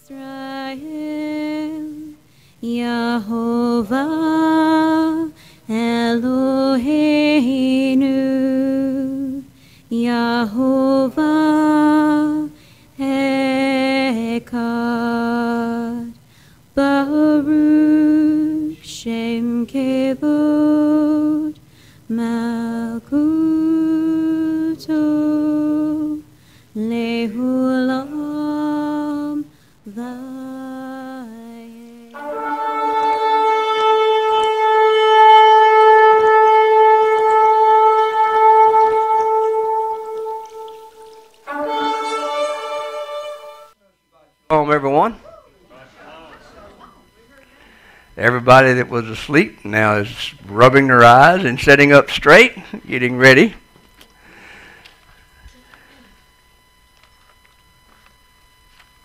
Israel, Yehovah Eloheinu, Yehovah Echad, Baruch Shem Kevod Malkuto Lehulam Vayeh. Shalom, everyone. Everybody that was asleep now is rubbing their eyes and sitting up straight, getting ready.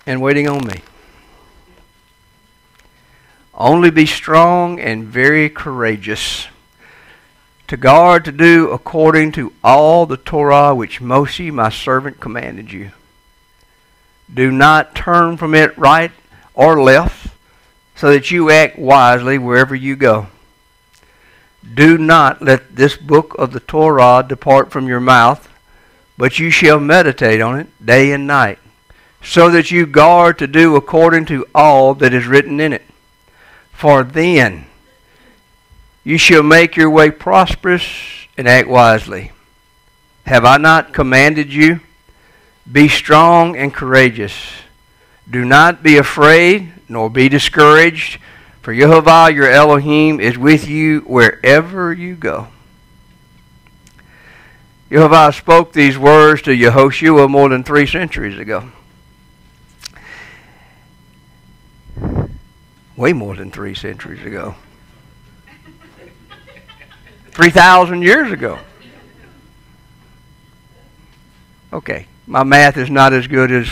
And waiting on me. Only be strong and very courageous, to guard to do according to all the Torah which Moshe my servant commanded you. Do not turn from it right or left, so that you act wisely wherever you go. Do not let this book of the Torah depart from your mouth, but you shall meditate on it day and night, so that you guard to do according to all that is written in it. For then you shall make your way prosperous and act wisely. Have I not commanded you? Be strong and courageous. Do not be afraid, nor be discouraged, for Yehovah your Elohim is with you wherever you go. Yehovah spoke these words to Yehoshua more than 3 centuries ago. Way more than 3 centuries ago. 3,000 years ago. Okay, my math is not as good as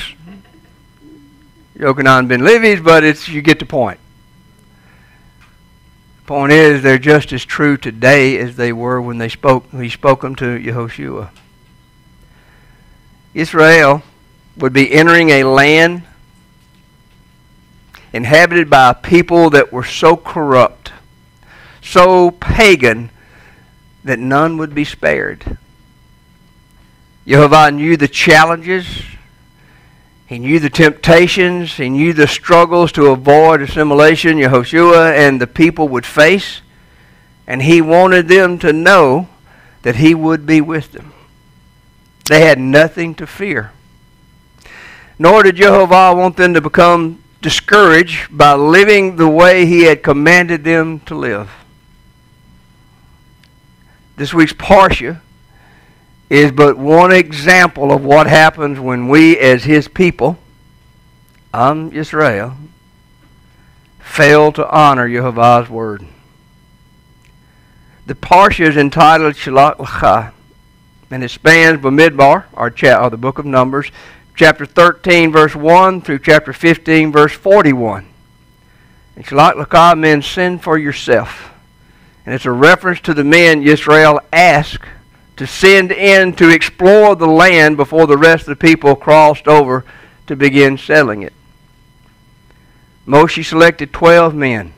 Yochanan ben Levi's, but you get the point. The point is, they're just as true today as they were when he spoke them to Yehoshua. Israel would be entering a land inhabited by a people that were so corrupt, so pagan, that none would be spared. Yehovah knew the challenges, he knew the temptations, he knew the struggles to avoid assimilation Yehoshua and the people would face, and he wanted them to know that he would be with them. They had nothing to fear. Nor did Yehovah want them to become discouraged by living the way he had commanded them to live. This week's Parsha is but one example of what happens when we as his people, Israel, fail to honor Yehovah's word. The Parsha is entitled Shelach, and it spans Bamidbar, or the book of Numbers, chapter 13, verse 1 through chapter 15, verse 41. And Shelach means send for yourself. And it's a reference to the men Israel asked to send in to explore the land before the rest of the people crossed over to begin settling it. Moshe selected 12 men,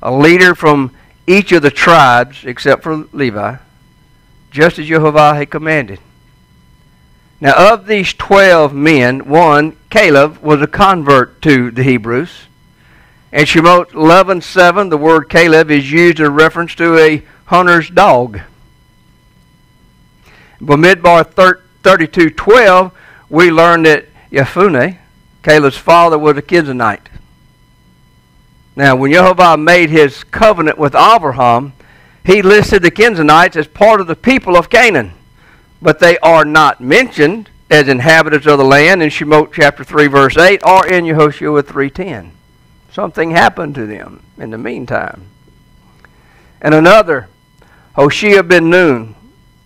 a leader from each of the tribes except for Levi, just as Yehovah had commanded. Now of these 12 men, one, Caleb, was a convert to the Hebrews. In Shemot 11:7, the word Caleb is used in reference to a hunter's dog. Bamidbar 32:12, we learn that Yephuneh, Caleb's father, was a Canaanite. Now, when Yehovah made his covenant with Abraham, he listed the Canaanites as part of the people of Canaan. But they are not mentioned as inhabitants of the land in Shemot chapter 3, verse 8, or in Yehoshua 3:10. Something happened to them in the meantime. And another, Hoshea ben Nun,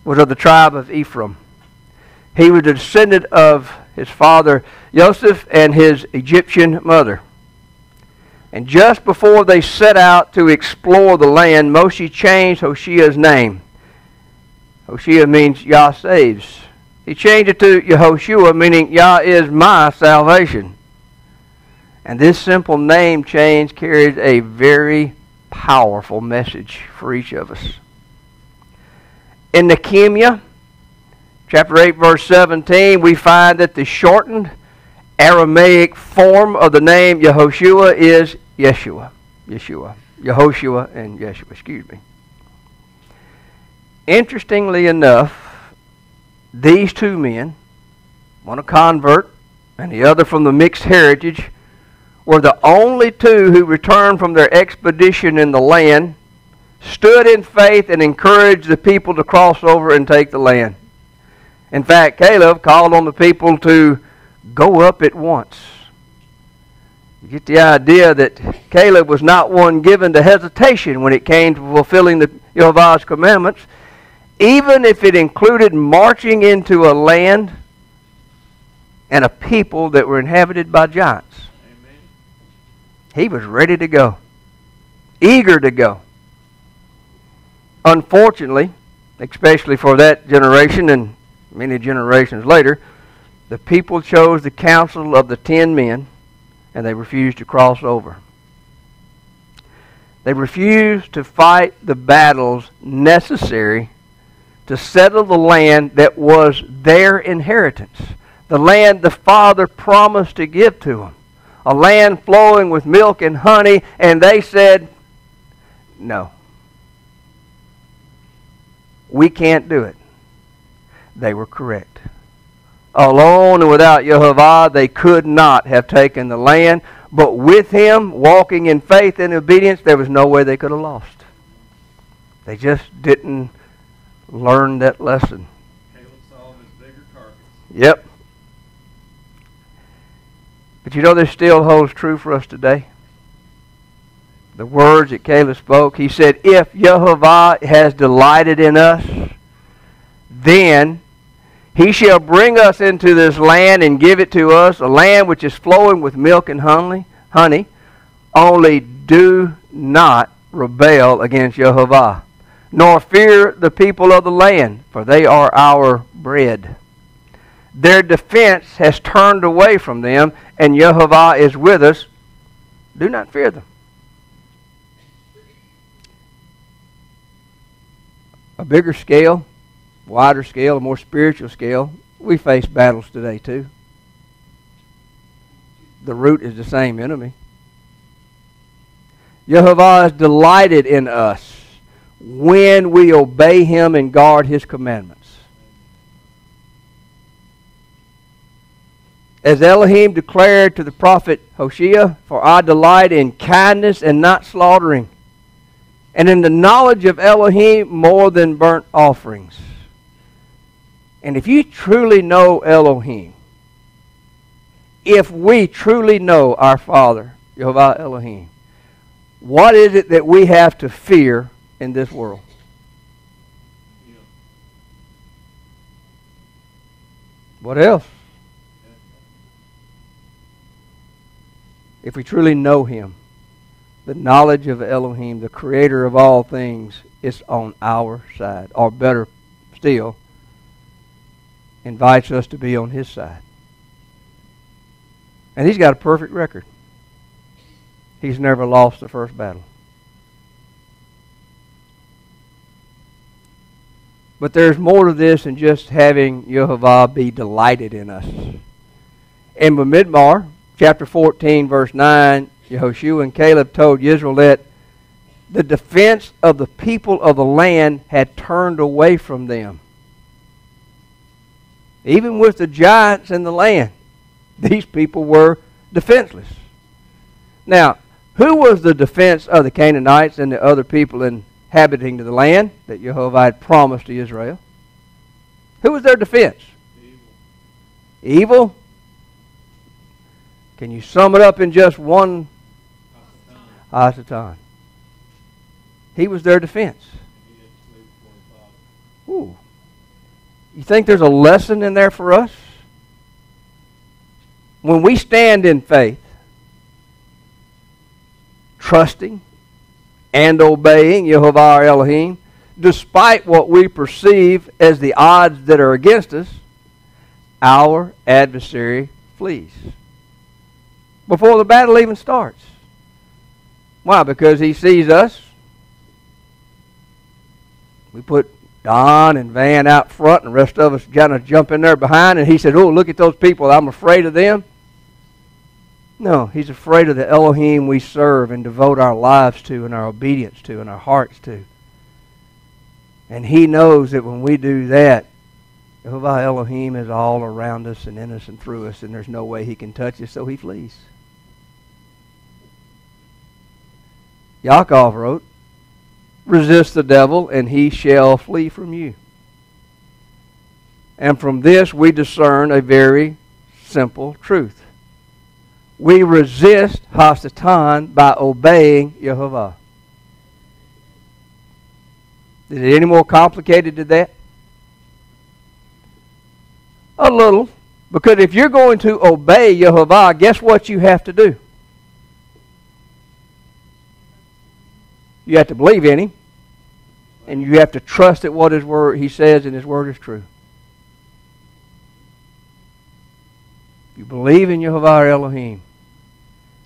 was of the tribe of Ephraim. He was a descendant of his father Joseph and his Egyptian mother. And just before they set out to explore the land, Moshe changed Hoshea's name. Hoshea means Yah saves. He changed it to Yehoshua, meaning Yah is my salvation. And this simple name change carries a very powerful message for each of us. In Nehemiah, chapter 8, verse 17, we find that the shortened Aramaic form of the name Yehoshua is Yeshua. Yehoshua and Yeshua, excuse me. Interestingly enough, these two men, one a convert and the other from the mixed heritage, were the only two who returned from their expedition in the land, stood in faith and encouraged the people to cross over and take the land. In fact, Caleb called on the people to go up at once. You get the idea that Caleb was not one given to hesitation when it came to fulfilling the Jehovah's commandments, even if it included marching into a land and a people that were inhabited by giants. Amen. He was ready to go, eager to go. Unfortunately, especially for that generation and many generations later, the people chose the counsel of the 10 men, and they refused to cross over. They refused to fight the battles necessary to settle the land that was their inheritance, the land the Father promised to give to them, a land flowing with milk and honey, and they said, no, we can't do it. They were correct. Alone and without Jehovah, they could not have taken the land. But with Him, walking in faith and obedience, there was no way they could have lost. They just didn't learn that lesson. Caleb saw him as bigger targets. Yep. But you know, this still holds true for us today. The words that Caleb spoke, he said, if Jehovah has delighted in us, then He shall bring us into this land and give it to us, a land which is flowing with milk and honey. Only do not rebel against Jehovah, nor fear the people of the land, for they are our bread. Their defense has turned away from them, and Jehovah is with us. Do not fear them. A bigger scale, wider scale, a more spiritual scale, we face battles today too. The root is the same enemy. Jehovah is delighted in us when we obey Him and guard His commandments. As Elohim declared to the prophet Hosea, for I delight in kindness and not slaughtering, and in the knowledge of Elohim more than burnt offerings. And if you truly know Elohim, if we truly know our Father, Jehovah Elohim, what is it that we have to fear in this world? What else? If we truly know Him, the knowledge of Elohim, the Creator of all things, is on our side. Or better still, invites us to be on His side. And He's got a perfect record. He's never lost the first battle. But there's more to this than just having Jehovah be delighted in us. In Bamidbar, chapter 14, verse 9, Yehoshua and Caleb told Israel that the defense of the people of the land had turned away from them. Even with the giants in the land, these people were defenseless. Now, who was the defense of the Canaanites and the other people inhabiting the land that Jehovah had promised to Israel? Who was their defense? Evil? Can you sum it up in just one? Hasatan. He was their defense. Ooh. You think there's a lesson in there for us? When we stand in faith, trusting and obeying Jehovah our Elohim, despite what we perceive as the odds that are against us, our adversary flees. before the battle even starts. Why? Because he sees us. We put Don and Van out front, and the rest of us kind of jump in there behind, and he said, oh, look at those people. I'm afraid of them. No, he's afraid of the Elohim we serve and devote our lives to and our obedience to and our hearts to. And he knows that when we do that, Jehovah Elohim is all around us and in us and through us, and there's no way he can touch us, so he flees. Yaakov wrote, resist the devil, and he shall flee from you. And from this we discern a very simple truth. We resist Hasatan by obeying Jehovah. Is it any more complicated than that? A little. Because if you're going to obey Jehovah, guess what you have to do? You have to believe in him. And you have to trust that what his word, he says and his word is true. You believe in Jehovah Elohim.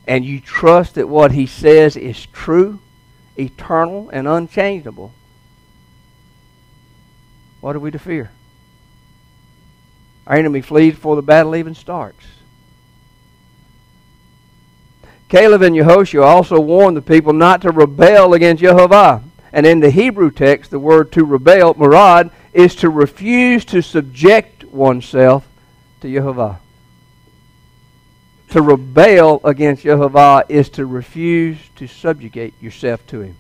And you trust that what he says is true, eternal, and unchangeable. What are we to fear? Our enemy flees before the battle even starts. Caleb and Yehoshua also warned the people not to rebel against Jehovah. And in the Hebrew text, the word to rebel, marad, is to refuse to subject oneself to Jehovah. To rebel against Jehovah is to refuse to subjugate yourself to him.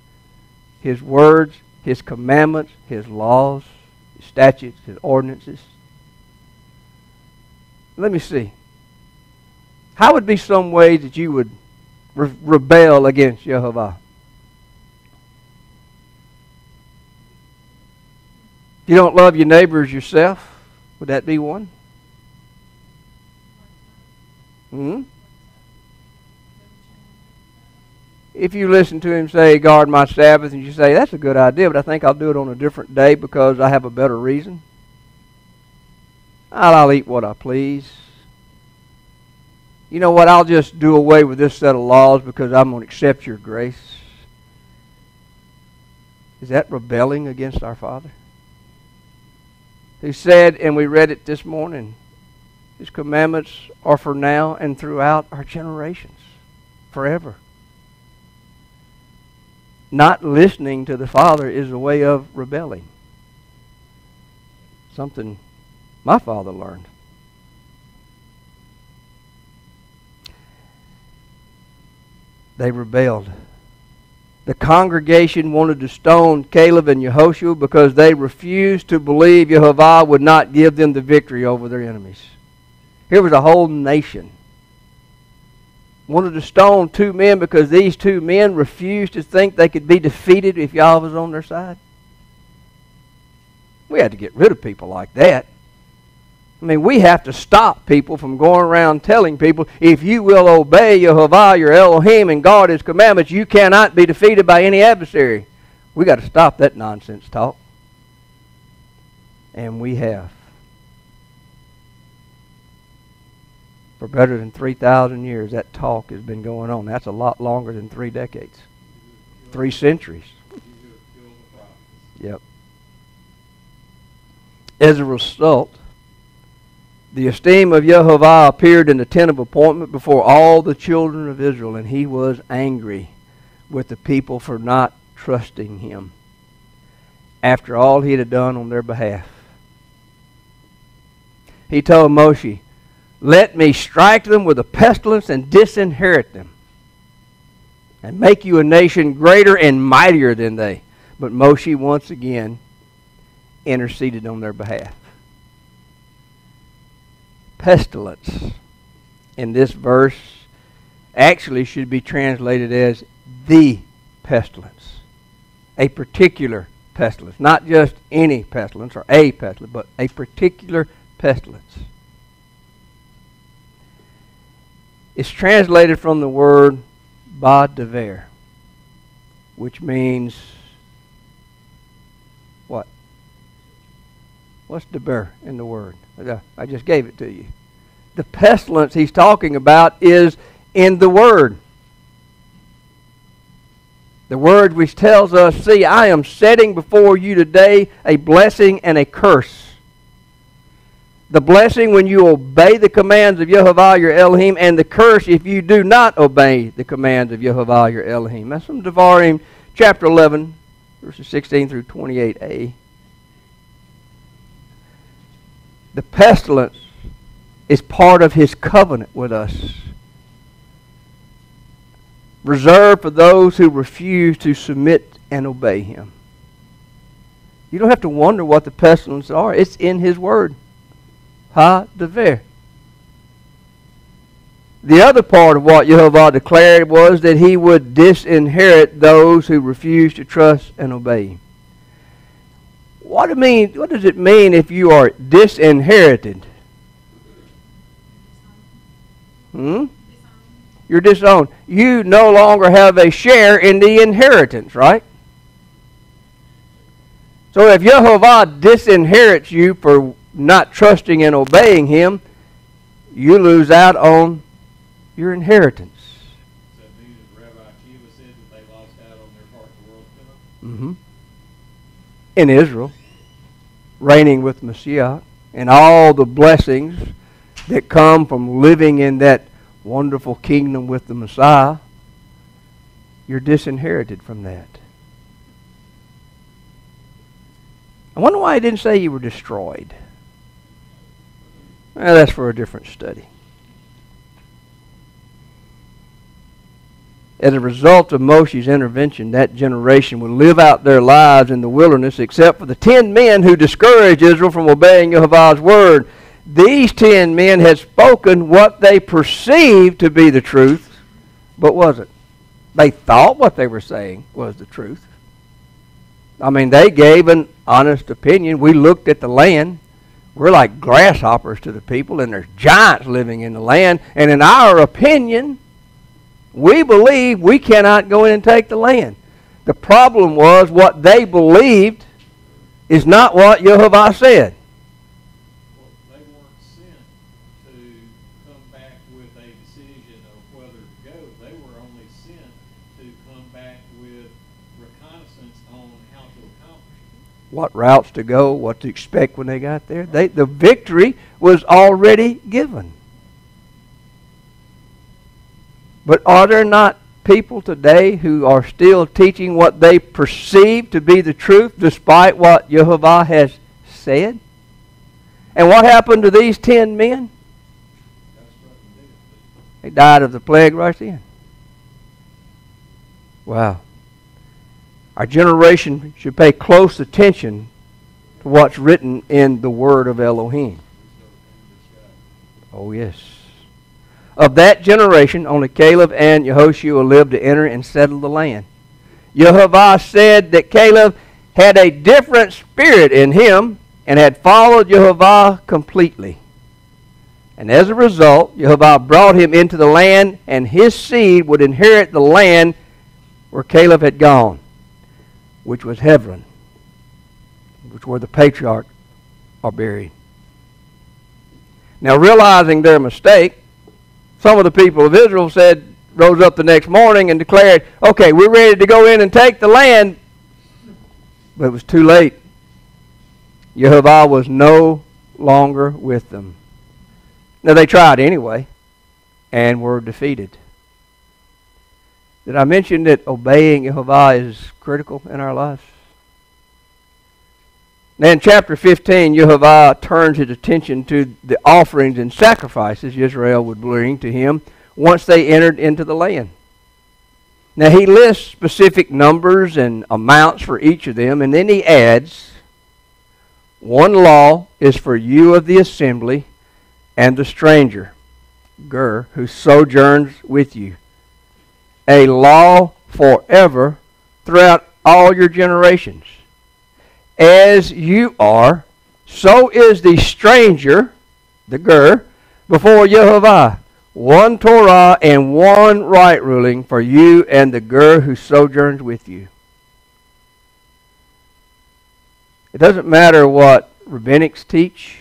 His words, his commandments, his laws, his statutes, his ordinances. Let me see. How would be some ways that you would rebel against Jehovah? If you don't love your neighbor as yourself, would that be one? If you listen to him say, guard my Sabbath, and you say, that's a good idea, but I think I'll do it on a different day because I have a better reason. I'll eat what I please. You know what? I'll just do away with this set of laws because I'm going to accept your grace. Is that rebelling against our Father? He said, and we read it this morning, his commandments are for now and throughout our generations, forever. Not listening to the Father is a way of rebelling. Something my father learned. They rebelled. The congregation wanted to stone Caleb and Yehoshua because they refused to believe Jehovah would not give them the victory over their enemies. Here was a whole nation. Wanted to stone two men because these two men refused to think they could be defeated if Yahweh was on their side. We had to get rid of people like that. I mean, we have to stop people from going around telling people, if you will obey Jehovah, your Elohim, and guard his commandments, you cannot be defeated by any adversary. We got to stop that nonsense talk. And we have. For better than 3,000 years, that talk has been going on. That's a lot longer than 3 decades. 3 centuries. Yep. As a result, the esteem of Jehovah appeared in the tent of appointment before all the children of Israel, and he was angry with the people for not trusting him after all he had done on their behalf. He told Moshe, let me strike them with a pestilence and disinherit them, and make you a nation greater and mightier than they. But Moshe once again interceded on their behalf. Pestilence in this verse actually should be translated as the pestilence. A particular pestilence. Not just any pestilence or a pestilence, but a particular pestilence. It's translated from the word ba-dever, which means what? What's deber in the word? I just gave it to you. The pestilence he's talking about is in the Word. The Word which tells us, see, I am setting before you today a blessing and a curse. The blessing when you obey the commands of Yehovah your Elohim, and the curse if you do not obey the commands of Yehovah your Elohim. That's from Devarim chapter 11, verses 16 through 28a. The pestilence is part of his covenant with us, reserved for those who refuse to submit and obey him. You don't have to wonder what the pestilences are. It's in his word. Ha-dever. The other part of what Yehovah declared was that he would disinherit those who refuse to trust and obey him. What does it mean if you are disinherited? You're disowned. You no longer have a share in the inheritance, right? So if Yehovah disinherits you for not trusting and obeying him, you lose out on your inheritance. Does that mean that Rabbi Akiva said that they lost out on their part of the world to come? In Israel, reigning with Messiah, and all the blessings that come from living in that wonderful kingdom with the Messiah, you're disinherited from that. I wonder why he didn't say you were destroyed. Well, that's for a different study. As a result of Moshe's intervention, that generation would live out their lives in the wilderness except for the 10 men who discouraged Israel from obeying Yehovah's word. These 10 men had spoken what they perceived to be the truth, but wasn't. They thought what they were saying was the truth. I mean, they gave an honest opinion. We looked at the land. We're like grasshoppers to the people, and there's giants living in the land. And in our opinion, we believe we cannot go in and take the land. The problem was what they believed is not what Yehovah said. Well, they weren't sent to come back with a decision of whether to go. They were only sent to come back with reconnaissance on how to accomplish it. What routes to go, what to expect when they got there. The victory was already given. But are there not people today who are still teaching what they perceive to be the truth despite what Yehovah has said? And what happened to these 10 men? They died of the plague right then. Wow. Our generation should pay close attention to what's written in the Word of Elohim. Oh, yes. Of that generation, only Caleb and Yehoshua lived to enter and settle the land. Yehovah said that Caleb had a different spirit in him and had followed Yehovah completely. And as a result, Yehovah brought him into the land, and his seed would inherit the land where Caleb had gone, which was Hebron, which where the patriarchs are buried. Now, realizing their mistake, some of the people of Israel rose up the next morning and declared, okay, we're ready to go in and take the land. But it was too late. Yehovah was no longer with them. Now, they tried anyway and were defeated. Did I mention that obeying Yehovah is critical in our lives? Now in chapter 15, Yehovah turns his attention to the offerings and sacrifices Israel would bring to him once they entered into the land. Now he lists specific numbers and amounts for each of them, and then he adds, one law is for you of the assembly and the stranger, Ger, who sojourns with you. A law forever throughout all your generations. As you are, so is the stranger, the Ger, before Yehovah. One Torah and one right ruling for you and the Ger who sojourns with you. It doesn't matter what rabbinics teach.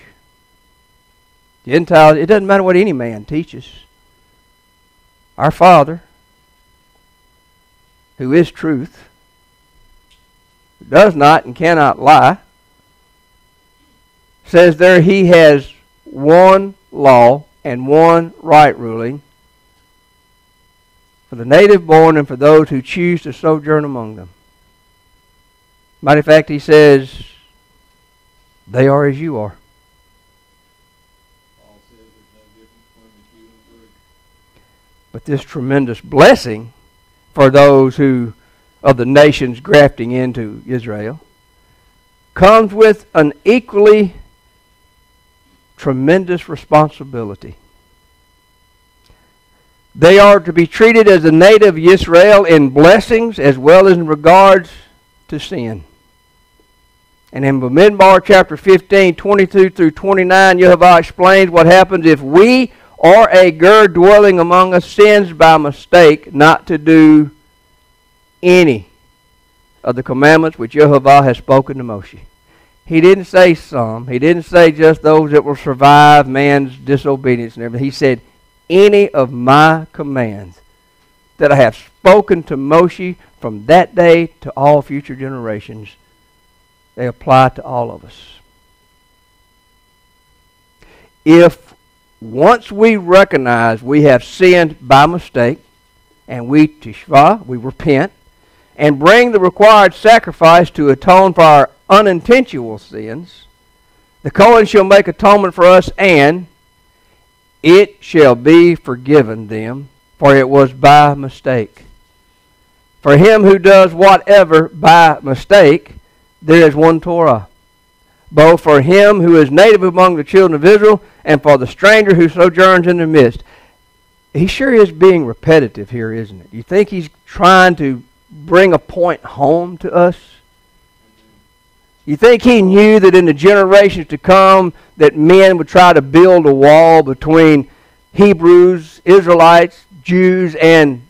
Gentiles, it doesn't matter what any man teaches. our Father, who is truth, who does not and cannot lie, says there he has one law and one right ruling for the native born and for those who choose to sojourn among them. Matter of fact, he says, they are as you are. Paul says there's no difference between the Jew and the Greek. But this tremendous blessing for those who of the nations grafting into Israel comes with an equally tremendous responsibility. They are to be treated as the native Israel in blessings as well as in regards to sin. And in Bamidbar chapter 15, 22 through 29, Yehovah explains what happens if we or a ger dwelling among us sins by mistake not to do any of the commandments which Yehovah has spoken to Moshe. He didn't say some. He didn't say just those that will survive man's disobedience and everything. He said, any of my commands that I have spoken to Moshe from that day to all future generations, they apply to all of us. If once we recognize we have sinned by mistake, and we tishva, we repent, and bring the required sacrifice to atone for our unintentional sins, the Kohen shall make atonement for us, and it shall be forgiven them, for it was by mistake. For him who does whatever by mistake, there is one Torah, both for him who is native among the children of Israel, and for the stranger who sojourns in their midst. He sure is being repetitive here, isn't it? You think he's trying to bring a point home to us? You think he knew that in the generations to come that men would try to build a wall between Hebrews, Israelites, Jews, and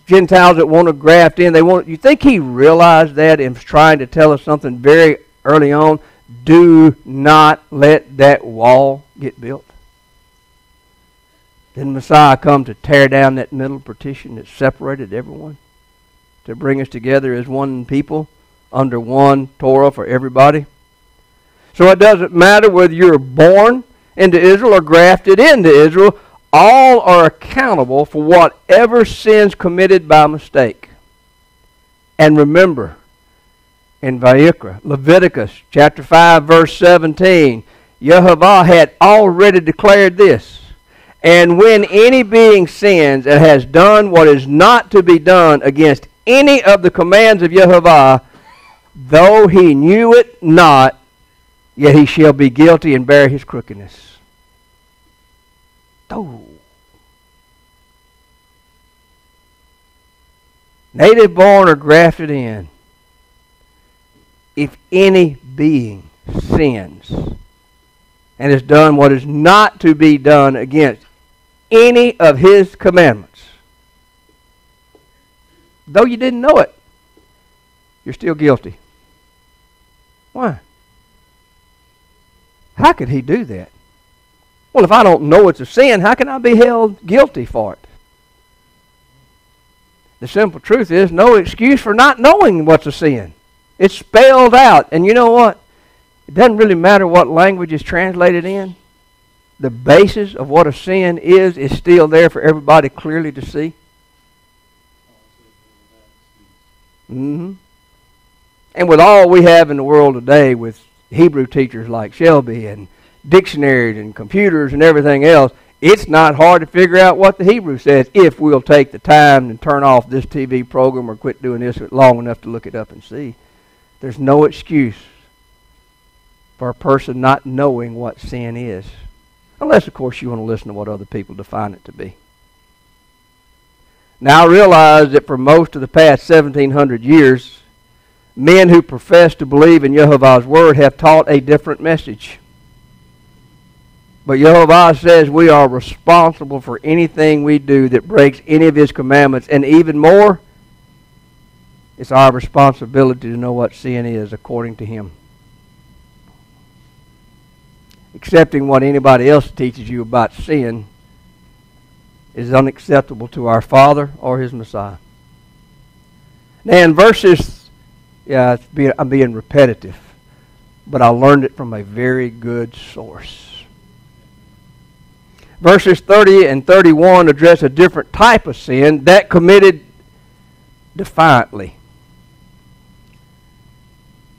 Gentiles that want to graft in? You think he realized that and was trying to tell us something very early on? Do not let that wall get built. Didn't Messiah come to tear down that middle partition that separated everyone? To bring us together as one people under one Torah for everybody? So it doesn't matter whether you're born into Israel or grafted into Israel. All are accountable for whatever sins committed by mistake. And remember, in Vayikra, Leviticus chapter 5 verse 17, Yehovah had already declared this. And when any being sins and has done what is not to be done against any of the commands of Yehovah, though he knew it not, yet he shall be guilty and bear his crookedness. Oh. Native born or grafted in, if any being sins and has done what is not to be done against any of his commandments, though you didn't know it, you're still guilty. Why? How could he do that? Well, if I don't know it's a sin, how can I be held guilty for it? The simple truth is, no excuse for not knowing what's a sin. It's spelled out. And you know what? It doesn't really matter what language is translated in. The basis of what a sin is still there for everybody clearly to see. Mm-hmm. And with all we have in the world today, with Hebrew teachers like Shelby and dictionaries and computers and everything else, it's not hard to figure out what the Hebrew says if we'll take the time and turn off this TV program or quit doing this long enough to look it up and see. There's no excuse for a person not knowing what sin is. Unless, of course, you want to listen to what other people define it to be. Now, I realize that for most of the past 1,700 years, men who profess to believe in Yehovah's Word have taught a different message. But Yehovah says we are responsible for anything we do that breaks any of His commandments. And even more, it's our responsibility to know what sin is according to Him. Accepting what anybody else teaches you about sin is unacceptable to our Father or His Messiah. Now in verses, I'm being repetitive, but I learned it from a very good source. Verses 30 and 31 address a different type of sin that committed defiantly.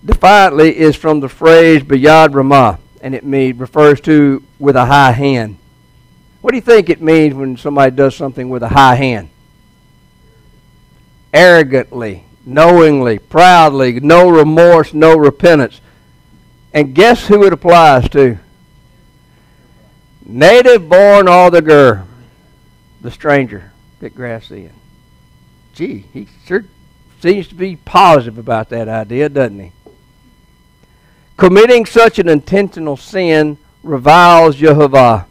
Defiantly is from the phrase b'yad ramah, and it refers to with a high hand. What do you think it means when somebody does something with a high hand? Arrogantly, knowingly, proudly, no remorse, no repentance. And guess who it applies to? Native born or the ger, the stranger that grafts in. Gee, he sure seems to be positive about that idea, doesn't he? Committing such an intentional sin reviles Yehovah.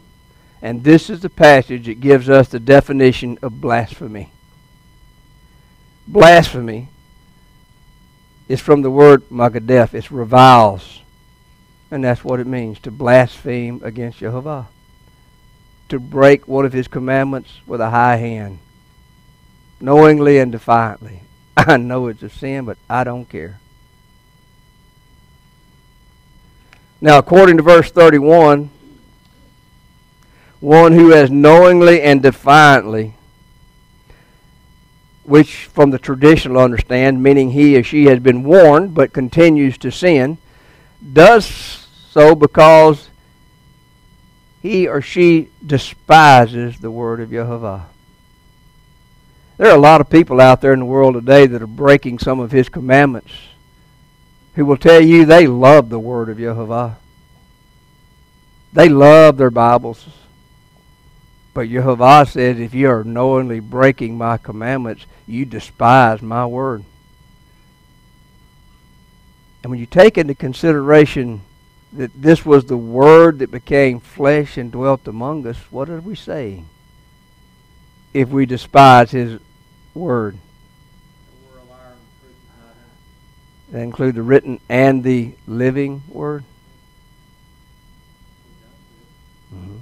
And this is the passage that gives us the definition of blasphemy. Blasphemy is from the word magadef. It's reviles. And that's what it means, to blaspheme against Yehovah. To break one of His commandments with a high hand. Knowingly and defiantly. I know it's a sin, but I don't care. Now, according to verse 31, one who has knowingly and defiantly, which from the traditional understand, meaning he or she has been warned but continues to sin, does so because he or she despises the word of Yehovah. There are a lot of people out there in the world today that are breaking some of His commandments, who will tell you they love the word of Yehovah. They love their Bibles. But Yehovah says, if you are knowingly breaking my commandments, you despise my word. And when you take into consideration that this was the word that became flesh and dwelt among us, what are we saying if we despise His word? That include the written and the living word? Mm-hmm.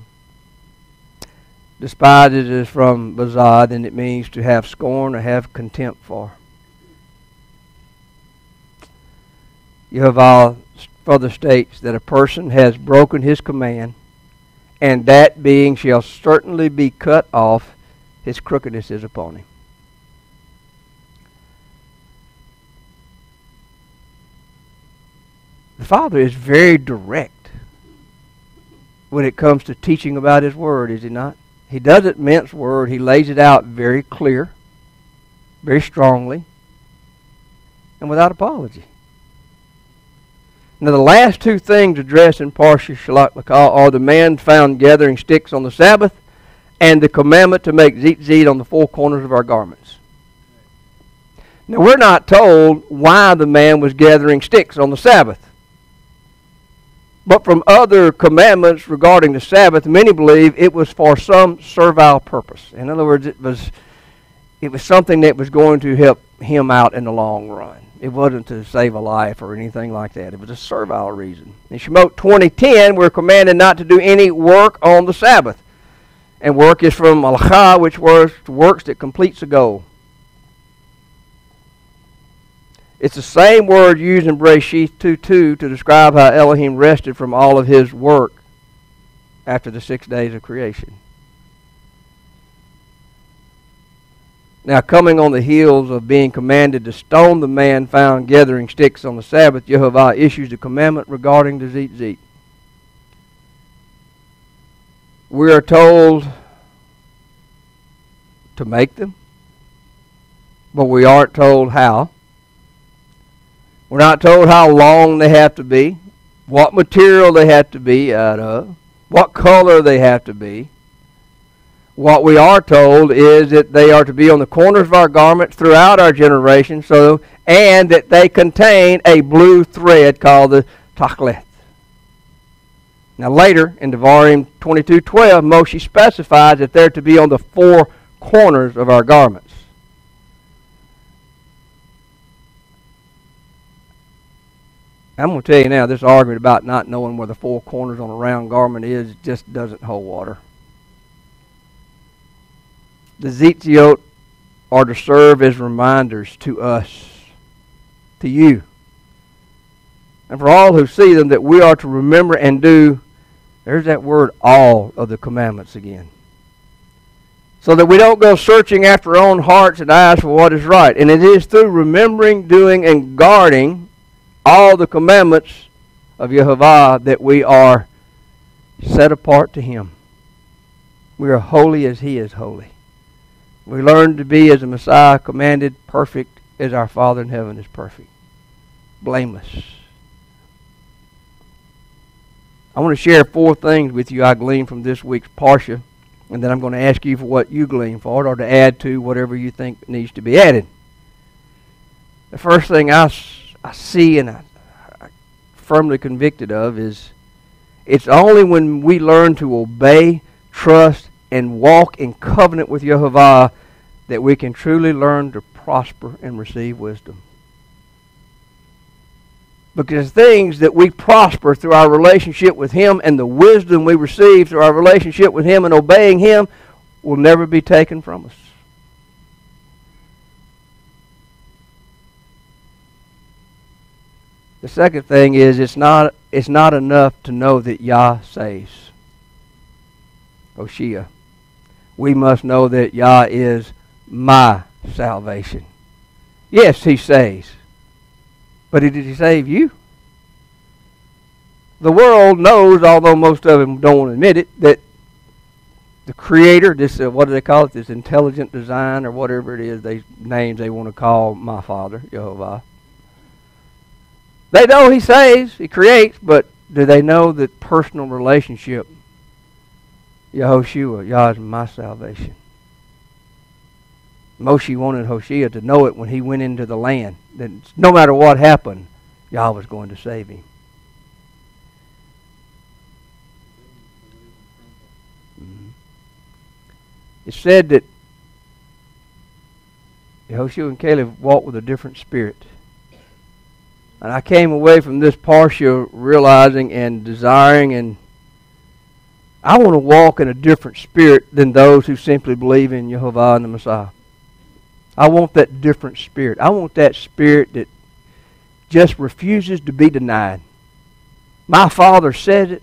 Despises is from bazad, and it means to have scorn or have contempt for. Yehovah further states that a person has broken His command, and that being shall certainly be cut off. His crookedness is upon him. The Father is very direct when it comes to teaching about His word, is He not? He doesn't mince word. He lays it out very clear, very strongly, and without apology. Now, the last two things addressed in Parsha Shelach are the man found gathering sticks on the Sabbath and the commandment to make tzitzit on the four corners of our garments. Now, we're not told why the man was gathering sticks on the Sabbath. But from other commandments regarding the Sabbath, many believe it was for some servile purpose. In other words, it was something that was going to help him out in the long run. It wasn't to save a life or anything like that. It was a servile reason. In Shemot 20:10, we're commanded not to do any work on the Sabbath. And work is from malacha, which works that completes a goal. It's the same word used in Bereshith 2:2 to describe how Elohim rested from all of His work after the 6 days of creation. Now, coming on the heels of being commanded to stone the man found gathering sticks on the Sabbath, Yehovah issues the commandment regarding the tzitzit. We are told to make them, but we aren't told how. We're not told how long they have to be, what material they have to be out of, what color they have to be. What we are told is that they are to be on the corners of our garments throughout our generation, and that they contain a blue thread called the tachleth. Now later, in Devarim 22:12, Moshe specifies that they're to be on the four corners of our garments. I'm going to tell you now, this argument about not knowing where the four corners on a round garment is just doesn't hold water. The tzitzit are to serve as reminders to us, to you, and for all who see them, that we are to remember and do, there's that word, all of the commandments again. So that we don't go searching after our own hearts and eyes for what is right. And it is through remembering, doing, and guarding all the commandments of Yehovah that we are set apart to Him. We are holy as He is holy. We learn to be, as the Messiah commanded, perfect as our Father in heaven is perfect. Blameless. I want to share 4 things with you I gleaned from this week's Parsha, and then I'm going to ask you for what you gleaned for it, or to add to whatever you think needs to be added. The first thing I see and I'm firmly convicted of is it's only when we learn to obey, trust, and walk in covenant with Yehovah that we can truly learn to prosper and receive wisdom. Because things that we prosper through our relationship with Him and the wisdom we receive through our relationship with Him and obeying Him will never be taken from us. The second thing is it's not enough to know that Yah saves. Hoshea. We must know that Yah is my salvation. Yes, He saves. But did He save you? The world knows, although most of them don't want to admit it, that the Creator, this what do they call it, this intelligent design or whatever it is, names they want to call my Father, Yehovah. They know He saves, He creates, but do they know that personal relationship, Yehoshua, Yah is my salvation? Moshe wanted Hoshea to know it when he went into the land, that no matter what happened, Yah was going to save him. Mm-hmm. It's said that Yehoshua and Caleb walked with a different spirit. And I came away from this parsha realizing and desiring, and I want to walk in a different spirit than those who simply believe in Yehovah and the Messiah. I want that different spirit. I want that spirit that just refuses to be denied. My Father said it.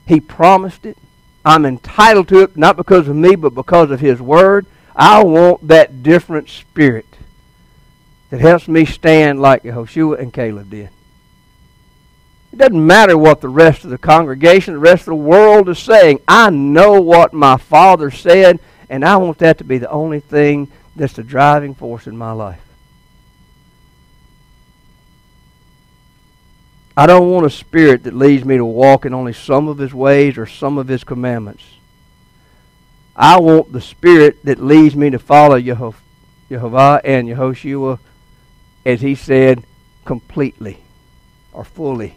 He promised it. I'm entitled to it, not because of me, but because of His Word. I want that different spirit that helps me stand like Yehoshua and Caleb did. It doesn't matter what the rest of the congregation, the rest of the world is saying. I know what my Father said, and I want that to be the only thing that's the driving force in my life. I don't want a spirit that leads me to walk in only some of His ways or some of His commandments. I want the spirit that leads me to follow Yehovah and Yehoshua, as He said, completely or fully.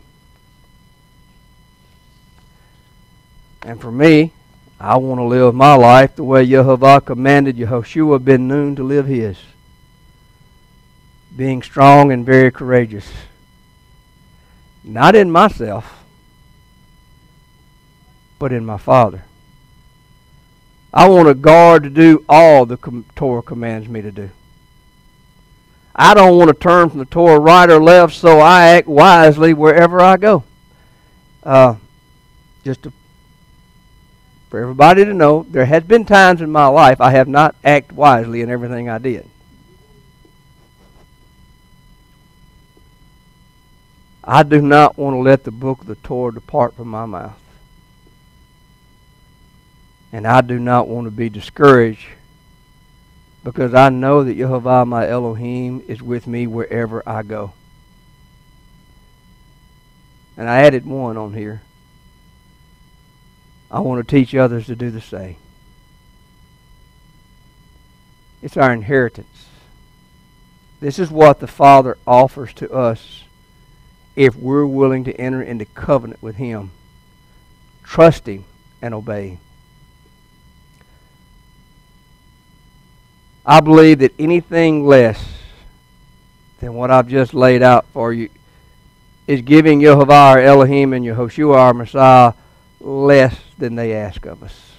And for me, I want to live my life the way Yehovah commanded Yehoshua ben Nun to live his. Being strong and very courageous. Not in myself, but in my Father. I want to guard to do all the Torah commands me to do. I don't want to turn from the Torah right or left, so I act wisely wherever I go. For everybody to know, there has been times in my life I have not acted wisely in everything I did. I do not want to let the book of the Torah depart from my mouth. And I do not want to be discouraged, because I know that Yehovah my Elohim is with me wherever I go. And I added one on here. I want to teach others to do the same. It's our inheritance. This is what the Father offers to us if we're willing to enter into covenant with Him, trust Him, and obey Him. I believe that anything less than what I've just laid out for you is giving Yehovah our Elohim and Yehoshua our Messiah less than they ask of us.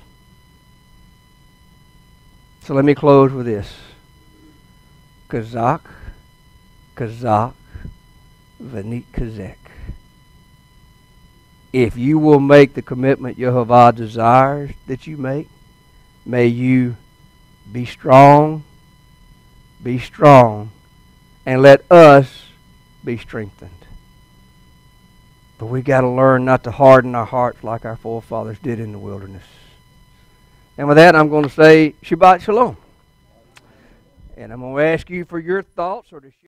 So let me close with this. Kazak, Kazak, Vanit Kazek. If you will make the commitment Yehovah desires that you make, may you be strong, and let us be strengthened. But we got to learn not to harden our hearts like our forefathers did in the wilderness. And with that, I'm going to say Shabbat Shalom. And I'm going to ask you for your thoughts or to share.